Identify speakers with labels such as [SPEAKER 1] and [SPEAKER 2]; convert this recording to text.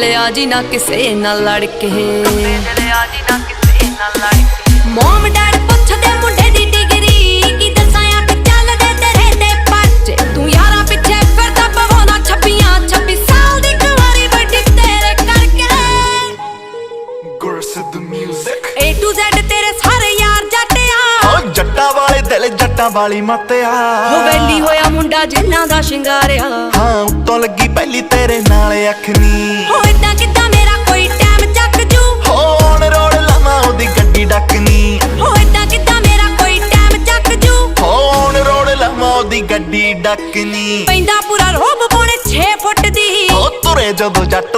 [SPEAKER 1] ਲਿਆ ਜੀ ਨਾ ਕਿਸੇ ਨਾਲ ਲੜ ਕੇ, ਮੋਮ ਡੈਡ ਪੁੱਛਦੇ ਮੁੰਡੇ ਦੀ ਡਿਗਰੀ, ਕੀ ਦੱਸਾਂ ਅੱਖ ਚੱਲਦੇ ਤੇਰੇ ਤੇ ਪਰਚੇ। ਤੂੰ ਯਾਰਾਂ ਪਿੱਛੇ ਫਿਰਦਾ ਪਵਾਉਣਾ 26 ਸਾਲ ਦੀ ਕੁਆਰੀ ਵੱਡੀ ਤੇਰੇ ਕਰਕੇ।
[SPEAKER 2] ਗੁਰਸਿੱਧ ਮਿਊਜ਼ਿਕ
[SPEAKER 1] A to Z ਤੇਰੇ ਸਾਰੇ ਯਾਰ ਜੱਟਿਆ,
[SPEAKER 2] ਓ ਜੱਟਾਂ ਵਾਲੇ ਦਿਲ ਜੱਟਾਂ ਵਾਲੀ ਮੱਤਿਆ।
[SPEAKER 1] ਹੋ ਵੈਲੀ ਹੋਇਆ ਮੁੰਡਾ ਜਿੰਨਾਂ ਦਾ ਸ਼ਿੰਗਾਰਿਆ,
[SPEAKER 2] ਹਾਂ ਉੱਤੋਂ ਲੱਗੀ ਪਹਿਲੀ ਤੇਰੇ ਨਾਲ ਅੱਖ ਨੀ।
[SPEAKER 1] ਹੋ ਏਦਾਂ ਕਿੱਦਾਂ ਮੇਰਾ ਕੋਈ ਟਾਈਮ ਚੱਕ ਜੂ,
[SPEAKER 2] ਹੋ ਔਨ ਰੋਡ ਲਾਵਾਂ ਉਹਦੀ ਗੱਡੀ ਡੱਕਨੀ।
[SPEAKER 1] ਹੋ ਏਦਾਂ ਕਿੱਦਾਂ ਮੇਰਾ ਕੋਈ ਟਾਈਮ ਚੱਕ ਜੂ,
[SPEAKER 2] ਹੋ ਔਨ ਰੋਡ ਲਾਵਾਂ ਉਹਦੀ ਗੱਡੀ ਡੱਕਨੀ।
[SPEAKER 1] ਪੈਂਦਾ ਪੂਰਾ ਰੋਬ ਪੌਣੇ 6 ਫੁੱਟ ਦੀ,
[SPEAKER 2] ਹੋ ਤੁਰੇ ਜਦੋਂ ਜੱਟ